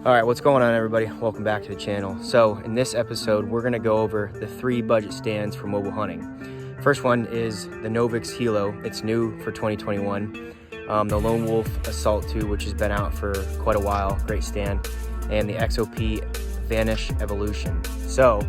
Alright, what's going on everybody? Welcome back to the channel. So in this episode, we're going to go over the 3 budget stands for mobile hunting. First one is the Novix Helo. It's new for 2021. The Lone Wolf Assault 2, which has been out for quite a while, great stand. And the XOP Vanish Evolution. So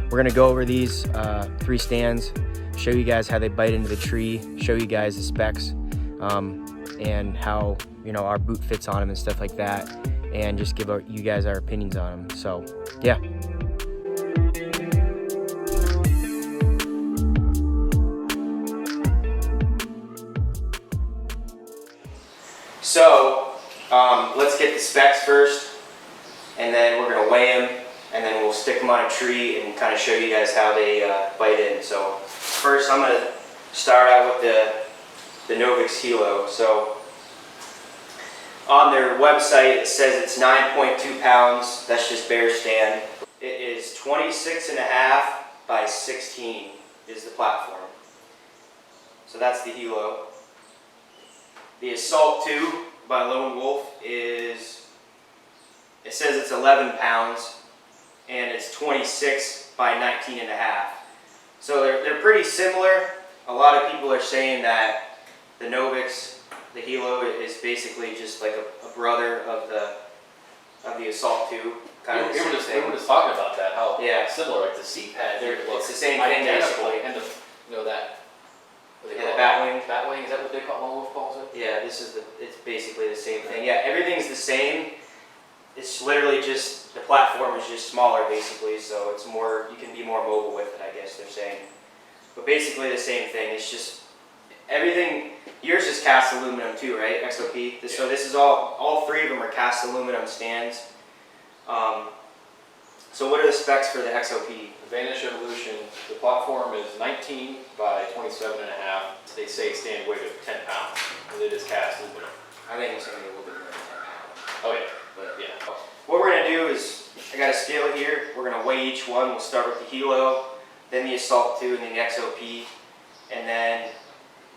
we're going to go over these 3 stands, show you guys how they bite into the tree, show you guys the specs, and how our boot fits on them and stuff like that, and just give you guys our opinions on them. So yeah. So let's get the specs first, and then we're going to weigh them, and then we'll stick them on a tree and kind of show you guys how they bite in. So first I'm going to start out with the Novix Helo. So on their website it says it's 9.2 pounds, that's just bare stand. It is 26.5 by 16 is the platform. So that's the Helo. The Assault 2 by Lone Wolf it says it's 11 pounds and it's 26 by 19.5. So they're pretty similar. A lot of people are saying that the Novix, the Helo, is basically just like a brother of the Assault 2. Kind of the same thing. We were just talking about that, how similar, like the seat pad here it's the same thing basically. And that, the Batwing. Batwing, is that what they call, Lone Wolf calls it? Yeah, it's basically the same thing. Yeah, everything's the same. It's literally just, the platform is just smaller basically, so it's more, you can be more mobile with it, I guess they're saying. But basically the same thing. It's just everything. Yours is cast aluminum too, right? XOP. So this is all 3 of them are cast aluminum stands. So what are the specs for the XOP? The Vanish Evolution, the platform is 19 by 27.5. They say stand weight of 10 pounds, and it is cast aluminum. I think it's going to be a little bit more than 10 pounds. Oh yeah, But yeah. what we're going to do is, I got a scale here. We're going to weigh each one. We'll start with the Helo, then the Assault 2, and then the XOP, and then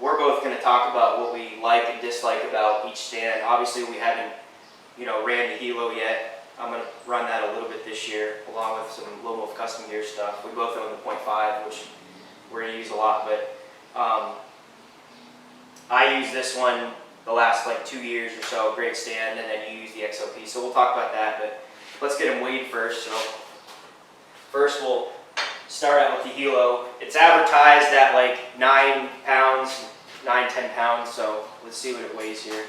we're both going to talk about what we like and dislike about each stand. Obviously, we haven't, ran the Helo yet. I'm going to run that a little bit this year, along with some Lone Wolf custom gear stuff. We both own the .5, which we're going to use a lot, but I use this one the last 2 years or so, great stand, and then you use the XOP. So we'll talk about that, but let's get them weighed first. So first we'll start out with the Helo. It's advertised at 9 pounds, 9-10 pounds. So let's see what it weighs here.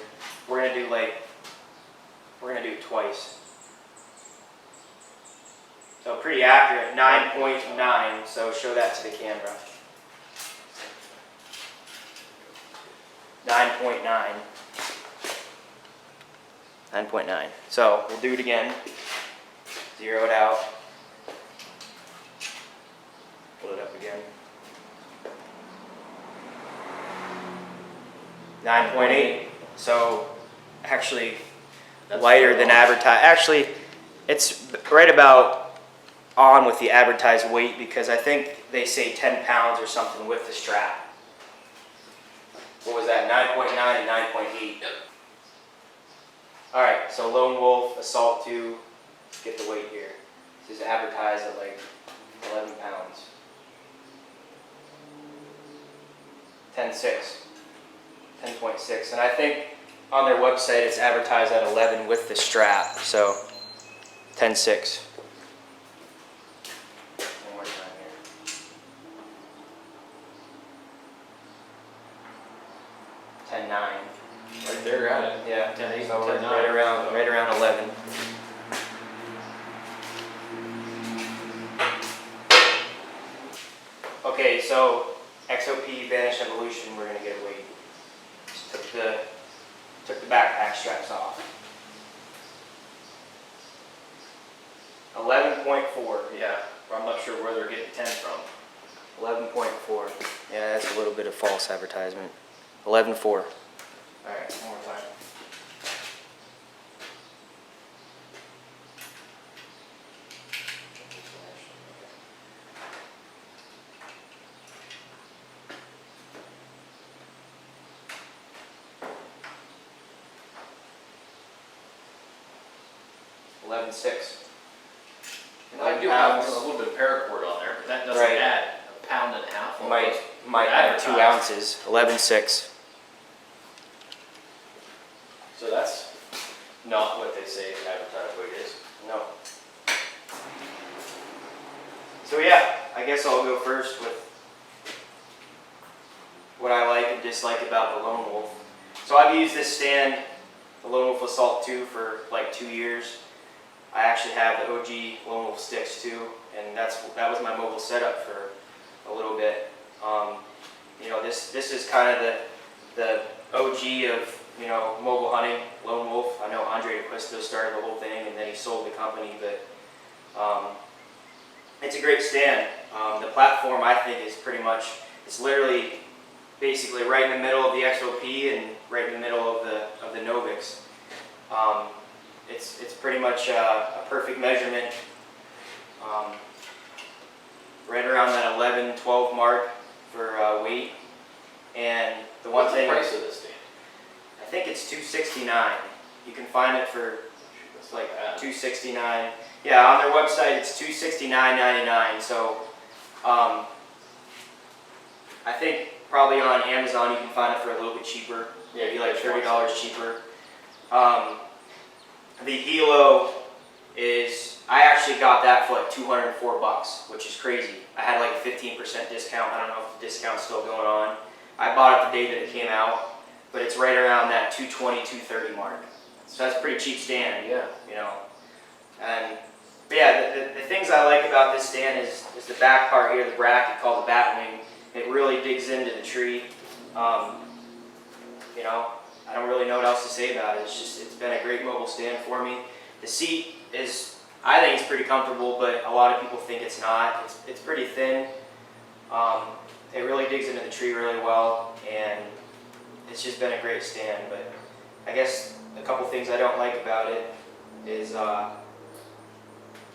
We're gonna do it twice. So pretty accurate, 9.9. So show that to the camera. 9.9. 9.9. So we'll do it again. Zero it out. Pull it up again. 9.8. So actually lighter than advertised. Actually, it's right about on with the advertised weight, because I think they say 10 pounds or something with the strap. What was that? 9.9 and 9.8. Yep. Alright, so Lone Wolf Assault 2, let's get the weight here. This is advertised at 11 pounds. 10.6. 10.6. And I think on their website it's advertised at 11 with the strap. So 10.6. One more time here. 10.9. Right there at it. Yeah, 10.8, so we're 10.9. right around 11. Okay, so XOP Vanish Evolution, we're going to get a weight. Just took the backpack straps off. 11.4. Yeah, I'm not sure where they're getting 10 from. 11.4. Yeah, that's a little bit of false advertisement. 11.4. All right, one more time. 11.6. And I do have a little bit of paracord on there, but that doesn't Right. add a pound and a half. Might add 2 advertised. ounces. 11.6. So that's not what they say advertised weight is. No. So yeah, I guess I'll go first with what I like and dislike about the Lone Wolf. So I've used this stand, the Lone Wolf Assault 2, for like 2 years. I actually have the OG Lone Wolf sticks too, and that was my mobile setup for a little bit. You know, this is kind of the OG of, you know, mobile hunting, Lone Wolf. I know Andre DeQuisto started the whole thing, and then he sold the company, but it's a great stand. The platform, I think, is pretty much, it's literally basically right in the middle of the XOP and right in the middle of the Novix. It's pretty much a perfect measurement, right around that 11, 12 mark for weight. And the one What's thing, the price of this stand? I think it's $269. You can find it for It's like that. $269. Yeah, on their website it's $269.99. So I think probably on Amazon you can find it for a little bit cheaper, maybe like $30 cheaper. The Helo is, I actually got that for like $204, which is crazy. I had like a 15% discount. I don't know if the discount's still going on. I bought it the day that it came out, but it's right around that $220, $230 mark. So that's a pretty cheap stand, Yeah. you know. And but yeah, the things I like about this stand is the back part here, the bracket called the bat wing. It really digs into the tree. You know, I don't really know what else to say about it. It's been a great mobile stand for me. The seat is, I think it's pretty comfortable, but a lot of people think it's not. It's pretty thin. It really digs into the tree really well, and it's just been a great stand. But I guess a couple things I don't like about it is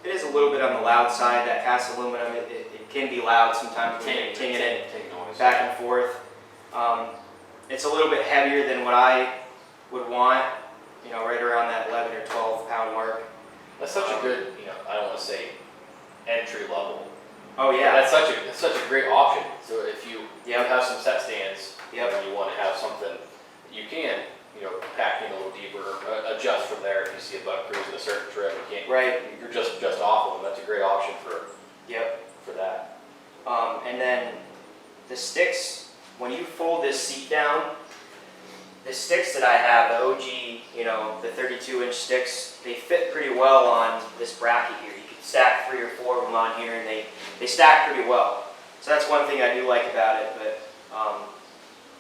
it is a little bit on the loud side. That cast aluminum, it can be loud sometimes when you're tinging it back and forth. It's a little bit heavier than what I would want, you know, right around that 11 or 12 pound mark. That's such a good, you know, I don't want to say entry level. Oh yeah. That's such a great option. So if you Yep. have some set stands, Yep. and you want to have something, you can, you know, pack in a little deeper, adjust from there. If you see a buck cruising a certain trip, you can't, Right. you're just off of them. That's a great option Yep. for that. And then the sticks, when you fold this seat down, the sticks that I have, the OG, you know, the 32-inch sticks, they fit pretty well on this bracket here. You can stack 3 or 4 of them on here, and they stack pretty well. So that's one thing I do like about it, but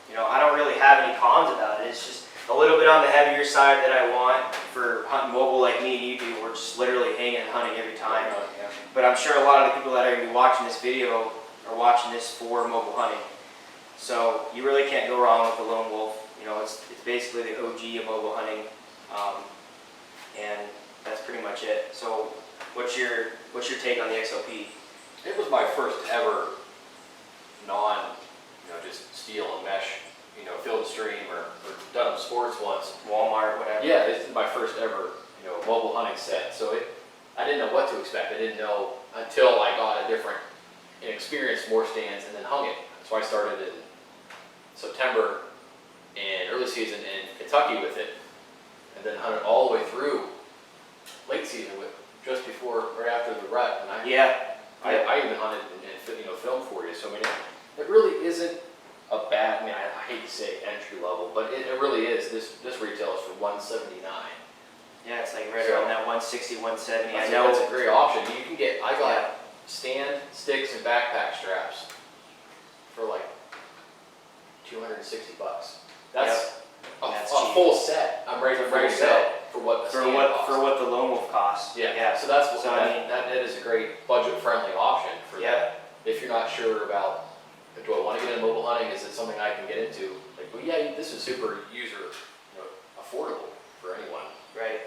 you know, I don't really have any cons about it. It's just a little bit on the heavier side that I want for hunting mobile like me and you do. We're just literally hanging and hunting every time. Yeah. But I'm sure a lot of the people that are going to be watching this video are watching this for mobile hunting. So you really can't go wrong with the Lone Wolf. You know, it's basically the OG of mobile hunting, and that's pretty much it. So what's your take on the XOP? It was my first ever you know, just steel and mesh, you know, field stream or done sports once. Walmart, whatever. Yeah, this is my first ever, you know, mobile hunting set. So I didn't know what to expect. I didn't know until I got and experienced more stands and then hung it. So I started in September and early season in Kentucky with it, and then hunted all the way through late season with just before, right after the rut. And I even hunted and you know, filmed for you. So I mean, it really isn't a bad. I mean, I hate to say entry level, but it really is. This retails for $179. Yeah, it's like right around that 160, 170. I That's know. that's a great option. You can get. I got stand, sticks, and backpack straps for like $260. That's That's a cheap. full set. I'm ready to sell for what the stand costs. For what the Lone Wolf costs. Yeah. So that's what So, I mean, that is a great budget-friendly option for Yeah. that. If you're not sure about, do I want to get into mobile hunting? Is it something I can get into? Like, well, yeah, this is super affordable for anyone. Right.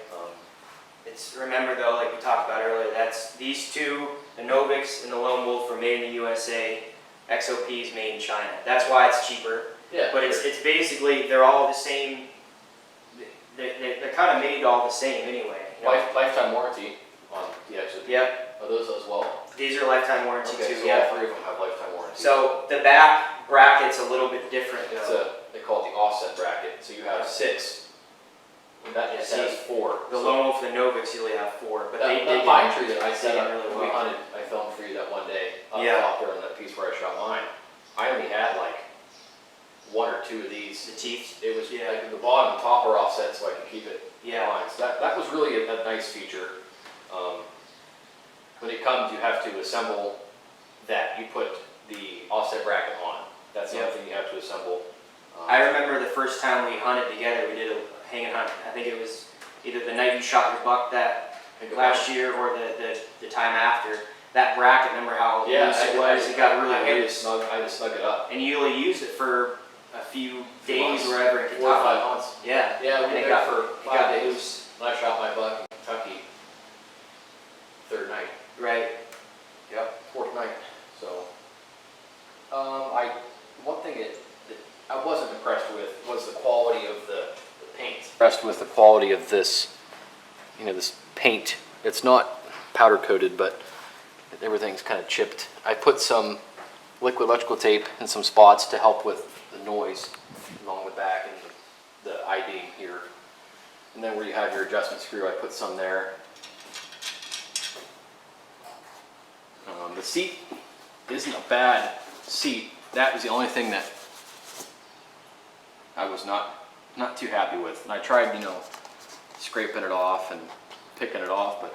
It's, remember though, like we talked about earlier, that's these two, the Novix and the Lone Wolf, are made in the USA. XOP is made in China. That's why it's cheaper. Yeah. But it's basically, they're all the same. They're kind of made all the same anyway. Lifetime warranty on the XOP. Yep. Are those as well? These are lifetime warranty Okay, too. so Yeah. all three of them have lifetime warranty. So the back bracket's a little bit different. It's Though. they call it the offset bracket. So you have 6. And that just has 4. The lone wolf, the Novix, you only have 4, but they that did pine tree that I set did up really when we well. hunted, I filmed for you that one day Yeah. up there on that piece where I shot mine. I only had like 1 or 2 of these. the teeth. It was Yeah. like the bottom and top are offset so I could keep it Yeah. aligned. So that was really a nice feature. When it comes, you have to assemble that. You put the offset bracket on. That's the Yeah. other thing you have to assemble. I remember the first time we hunted together, we did a hang and hunt. I think it was either the night you shot your buck that last year or the time after. That bracket, remember how loose it was? It got really loose. I just snug it up. And you only used it for a few days months. or whatever in 4 or 5 Kentucky. months. Yeah. Yeah, we And did it it got, for it 5 got days. loose. And I shot my buck in Kentucky 3rd night. Right. Yep, 4th night. So, one thing that I wasn't impressed with was the quality of the paint. Impressed with the quality of this, this paint. It's not powder coated, but everything's kind of chipped. I put some liquid electrical tape in some spots to help with the noise along the back and the I-beam here. And then where you have your adjustment screw, I put some there. The seat isn't a bad seat. That was the only thing that I was not too happy with. And I tried, scraping it off and picking it off, but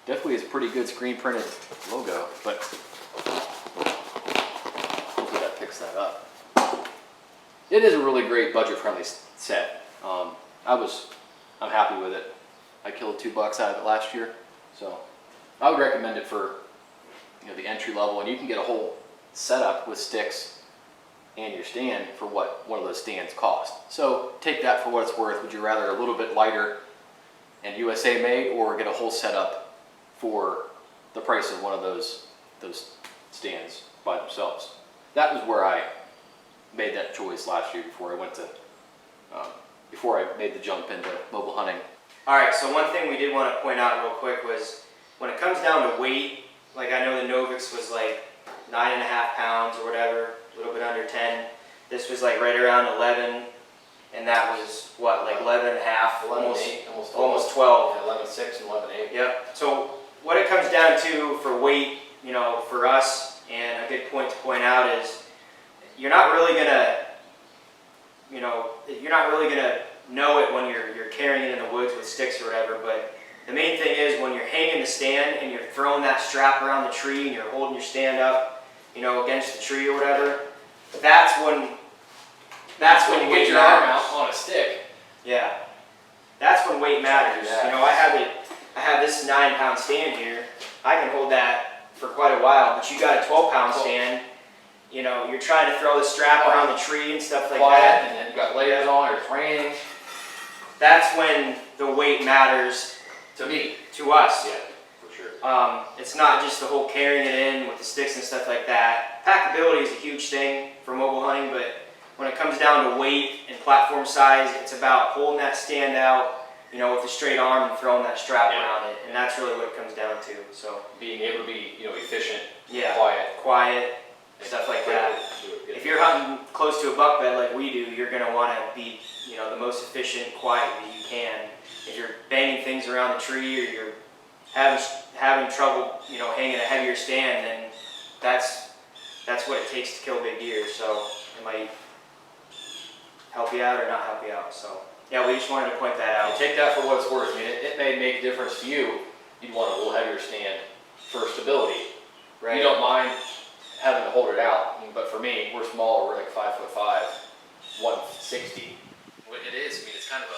definitely is a pretty good screen printed logo. But hopefully that picks that up. It is a really great budget friendly set. I'm happy with it. I killed $2 out of it last year, so I would recommend it for the entry level, and you can get a whole setup with sticks and your stand for what one of those stands cost. So take that for what it's worth. Would you rather a little bit lighter and USA made, or get a whole setup for the price of one of those stands by themselves? That was where I made that choice last year before I made the jump into mobile hunting. All right, so one thing we did want to point out real quick was when it comes down to weight, like I know the Novix was like 9.5 pounds or whatever, a little bit under 10. This was like right around 11, and that was what, like 11.5, almost 12. Yeah, 11.6 and 11.8. Yep. So what it comes down to for weight, for us, and a good point to point out is you're not really gonna know it when you're carrying it in the woods with sticks or whatever, but the main thing is when you're hanging the stand and you're throwing that strap around the tree and you're holding your stand up, against the tree or whatever, that's when you weight get your arm matters. out on a stick. Yeah. That's when weight matters. Yeah. I have this 9-pound stand here. I can hold that for quite a while, but you got a 12-pound stand. You're trying to throw the strap around the tree and stuff like that. And then you got layers on, or it's raining. That's when the weight matters To me. to us. Yeah, for sure. It's not just the whole carrying it in with the sticks and stuff like that. Packability is a huge thing for mobile hunting, but when it comes down to weight and platform size, it's about holding that stand out, with a straight arm and throwing that strap around it, and that's really what it comes down to. So Being able to be, efficient, yeah, quiet, stuff like that. If you're hunting close to a buck bed like we do, you're going to want to be, the most efficient, quiet that you can. If you're banging things around the tree or you're having trouble, hanging a heavier stand, then that's what it takes to kill big deer. So it might help you out or not help you out. So yeah, we just wanted to point that And out. take that for what it's worth. I mean, it may make a difference to you. You'd want a little heavier stand for stability. Right. You don't mind having to hold it out, but for me, we're smaller. We're like 5'5", 160. What it is, it's kind of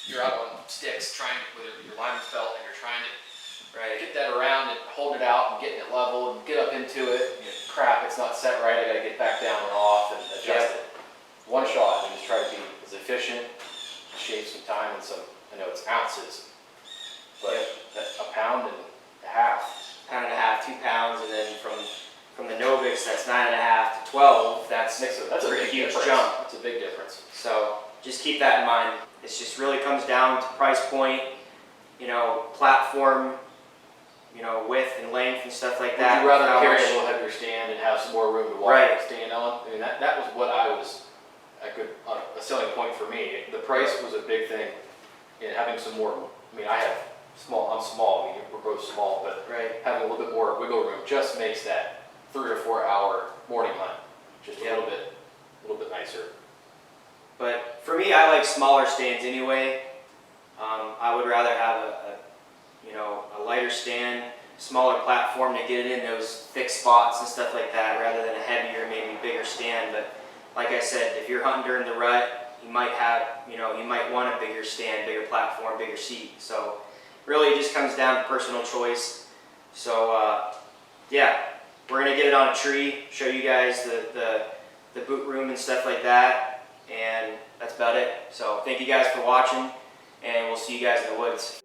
you're out on sticks trying with your lineman's belt, and you're trying to get that around and hold it out and getting it leveled and get up into it. Crap, it's not set right. I got to get back down and off and adjust it. One shot, and just try to be as efficient, shave some time and some. I know it's ounces, but a pound and a half. Pound and a half, 2 pounds, and then from the Novix, that's 9.5 to 12. That's a pretty big huge difference. jump. That's a big difference. So just keep that in mind. It just really comes down to price point. platform, you know, width and length and stuff like Would that. you rather without carry a much- little heavier stand and have some more room to walk Right. and stand on? I mean, that was what a selling point for me. The price was a big thing in having some more, I mean, I'm small, I mean, we're both small, but Right. having a little bit more wiggle room just makes that 3 or 4 hour morning hunt just a Yeah. little bit nicer. But for me, I like smaller stands anyway. I would rather have a lighter stand, smaller platform to get it in those thick spots and stuff like that, rather than a heavier, maybe bigger stand. But like I said, if you're hunting during the rut, you might want a bigger stand, bigger platform, bigger seat. So really, it just comes down to personal choice. So yeah, we're gonna get it on a tree, show you guys the boot room and stuff like that, and that's about it. So thank you guys for watching, and we'll see you guys in the woods.